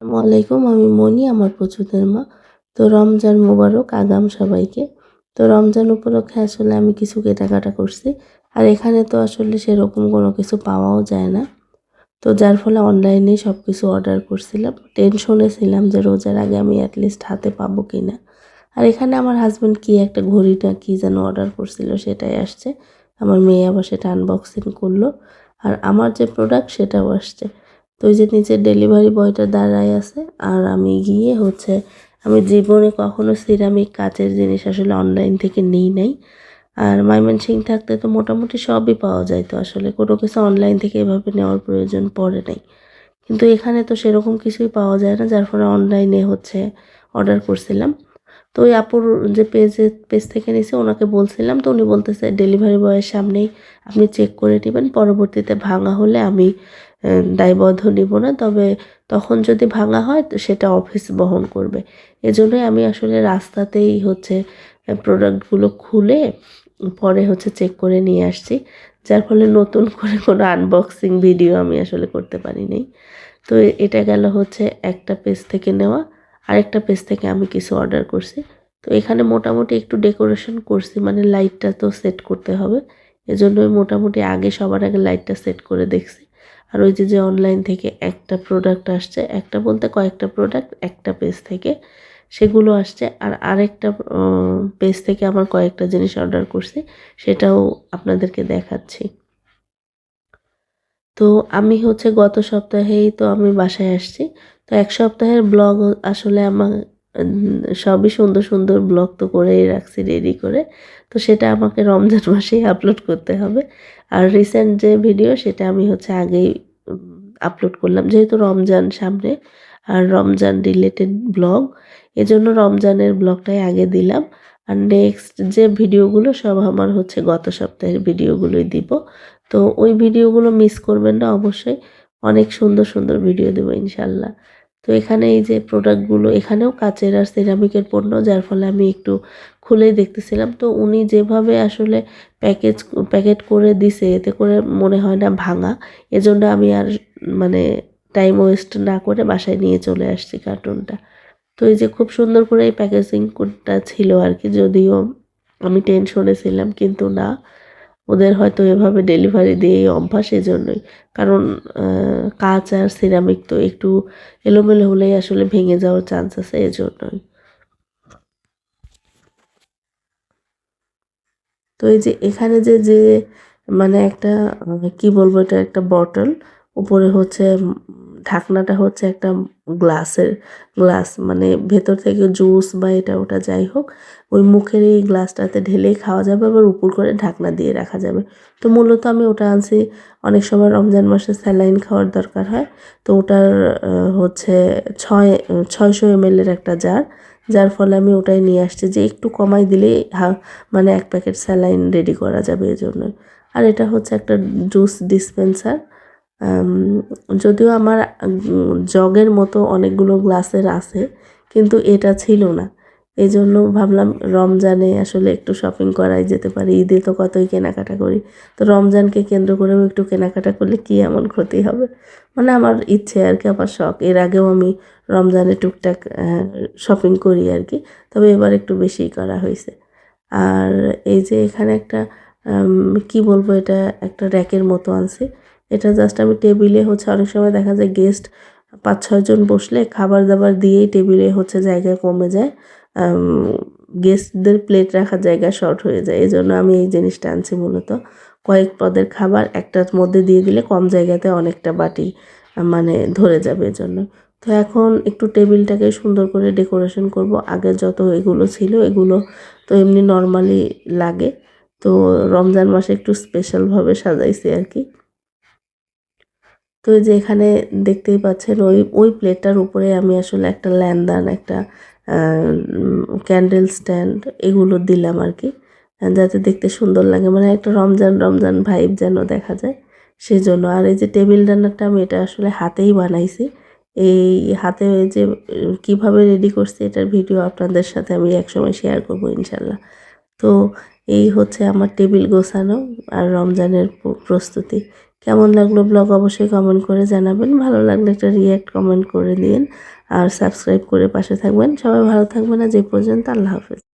আসসালামু আলাইকুম। আমি মনি, আমার পছন্দের মা। তো রমজান মোবারক আগাম সবাইকে। তো রমজান উপলক্ষে আসলে আমি কিছু কেনাকাটা করছি। আর এখানে তো আসলে সেরকম কোনো কিছু পাওয়াও যায় না। তো যার ফলে অনলাইনেই সবকিছু অর্ডার করছিলাম। টেনশনে ছিলাম যে রোজার আগে আমি এটলিস্ট হাতে পাবো কিনা। আর এখানে আমার হাসব্যান্ড কি একটা ঘড়ি না কি যেন অর্ডার করছিল সেটাই আসছে। আমার মেয়ে আবার সেটা আনবক্সিং করলো। আর আমার যে প্রোডাক্ট সেটাও আসছে। তো ওই যে নিচের ডেলিভারি বয়টা দাঁড়ায় আছে আর আমি গিয়ে আমি জীবনে কখনো সিরামিক কাচের জিনিস আসলে অনলাইন থেকে নিই নাই। আর ময়মনসিং থাকতে তো মোটামুটি সবই পাওয়া যাইতো আসলে কোনো কিছু অনলাইন থেকে এভাবে নেওয়ার প্রয়োজন পড়ে নাই। কিন্তু এখানে তো সেরকম কিছুই পাওয়া যায় না, যার ফলে অনলাইনে অর্ডার করছিলাম। তো ওই আপুর যে পেজ থেকে নিছি ওনাকে বলছিলাম, তো উনি বলতেছে ডেলিভারি বয়ের সামনেই আপনি চেক করে নিবেন, পরবর্তীতে ভাঙা হলে আমি দায়বদ্ধ নিব না, তবে তখন যদি ভাঙা হয় তো সেটা অফিস বহন করবে। এজন্যই আমি আসলে রাস্তাতেই প্রোডাক্টগুলো খুলে পরে চেক করে নিয়ে আসছি, যার ফলে নতুন করে কোনো আনবক্সিং ভিডিও আমি আসলে করতে পারি নাই। তো এটা গেল একটা পেজ থেকে নেওয়া। আরেকটা পেজ থেকে আমি কিছু অর্ডার করছি। তো এখানে মোটামুটি একটু ডেকোরেশন করছি, মানে লাইটটা তো সেট করতে হবে। এজন্যই মোটামুটি সবার আগে লাইটটা সেট করে দেখছি। আর ওই যে অনলাইন থেকে একটা প্রোডাক্ট আসছে, একটা বলতে কয়েকটা প্রোডাক্ট একটা পেজ থেকে, সেগুলো আসছে। আর আরেকটা পেজ থেকে আমার কয়েকটা জিনিস অর্ডার করছি, সেটাও আপনাদেরকে দেখাচ্ছি। তো আমি গত সপ্তাহেই তো আমি বাসায় আসছি। তো ১ সপ্তাহের ব্লগ আসলে আমার সবই সুন্দর, সুন্দর ব্লগ তো করেই রাখছি রেডি করে। তো সেটা আমাকে রমজান মাসেই আপলোড করতে হবে। আর রিসেন্ট যে ভিডিও সেটা আমি আগেই আপলোড করলাম। যেহেতু রমজান সামনে আর রমজান রিলেটেড ব্লগ, এজন্য রমজানের ব্লগটাই আগে দিলাম। আর নেক্সট যে ভিডিওগুলো সব আমার গত সপ্তাহের ভিডিওগুলোই দিব। তো ওই ভিডিওগুলো মিস করবেন না অবশ্যই। অনেক সুন্দর, সুন্দর ভিডিও দেবো ইনশাআল্লাহ। তো এখানে এই যে প্রোডাক্টগুলো, এখানেও কাচের আর সিরামিকের পণ্য, যার ফলে আমি একটু খুলেই দেখতেছিলাম। তো উনি যেভাবে আসলে প্যাকেট করে দিছে এতে করে মনে হয় না ভাঙা। এজন্য আমি আর মানে টাইম ওয়েস্ট না করে বাসায় নিয়ে চলে আসছি কার্টুনটা। তো এই যে খুব সুন্দর করে এই প্যাকেজিংটা ছিল আরকি, যদিও আমি টেনশনে ছিলাম, কিন্তু না, ওদের হয়তো এভাবে ডেলিভারি দিয়েই অভ্যাস, এজন্যই। কারণ কাঁচ আর সিরামিক তো একটু এলোমেলো হলেই আসলে ভেঙে যাওয়ার চান্স আছে, এজন্যই। তো এই যে এখানে মানে একটা কি বলবো, এটা একটা বটল, উপরে ঢাকনাটা একটা গ্লাসের গ্লাস, মানে ভেতর থেকে জুস বা এটা ওটা যাই হোক, ওই মুখের এই গ্লাসটাতে ঢেলেই খাওয়া যাবে, আবার উপর করে ঢাকনা দিয়ে রাখা যাবে। তো মূলত আমি ওটা আনছি, অনেক সময় রমজান মাসে স্যালাইন খাওয়ার দরকার হয়। তো ওটার হচ্ছে 600 ml এর একটা জার, যার ফলে আমি ওটাই নিয়ে আসছি যে একটু কমাই দিলেই মানে 1 প্যাকেট স্যালাইন রেডি করা যাবে এজন্য। আর এটা একটা জুস ডিসপেন্সার। আম যদিও আমার জগের মতো অনেকগুলো গ্লাসের আছে, কিন্তু এটা ছিল না। এজন্য ভাবলাম রমজানে আসলে একটু শপিং করাই যেতে পারে। ঈদে তো কতই কেনাকাটা করি। তো রমজানকে কেন্দ্র করেও একটু কেনাকাটা করলে কি এমন ক্ষতি হবে? মানে আমার ইচ্ছে আরকি, আমার শখ। এর আগেও আমি রমজানে টুকটাক শপিং করি আরকি। তবে এবার একটু বেশিই করা হইছে। আর এই যে এখানে একটা কি বলবো, এটা একটা র‍্যাকের মতো আনছি। এটা জাস্ট আমি টেবিলে অনেক সময় দেখা যায় গেস্ট ৫-৬ জন বসলে খাবার-দাবার দিয়েই টেবিলে জায়গা কমে যায়। আম গেস্টদের প্লেট রাখার জায়গা শর্ট হয়ে যায়। এজন্য আমি এই জিনিসটা আনছি মূলত। কয়েক পদের খাবার একটার মধ্যে দিয়ে দিলে কম জায়গাতে অনেকটা বাটি মানে ধরে যাবে এজন্য। তো এখন একটু টেবিলটাকে সুন্দর করে ডেকোরেশন করব। আগে যত এগুলো ছিল এগুলো তো এমনি নরমালি লাগে। তো রমজান মাসে একটু স্পেশালভাবে সাজাইছি আরকি। তো এই যে এখানে দেখতেই পাচ্ছেন ওই প্লেটটার উপরে আমি আসলে একটা ল্যান্ডান, একটা আ ক্যান্ডেল স্ট্যান্ড এগুলো দিলাম আরকি। যাতে দেখতে সুন্দর লাগে। মানে একটা রমজান, রমজান ভাইব যেন দেখা যায় সেজন্য। আর এই যে টেবিল রানারটা আমি এটা আসলে হাতেই বানাইছি। এই হাতে যে কিভাবে রেডি করছি এটার ভিডিও আপনাদের সাথে আমি একসময় শেয়ার করব ইনশাআল্লাহ। তো এই আমার টেবিল গোছানো আর রমজানের প্রস্তুতি। কেমন লাগলো ব্লগ অবশ্যই কমেন্ট করে জানাবেন। ভালো লাগলে একটা রিঅ্যাক্ট কমেন্ট করে দিন আর সাবস্ক্রাইব করে পাশে থাকবেন। সবাই ভালো থাকবেন। আজ এই পর্যন্ত। আল্লাহ হাফেজ।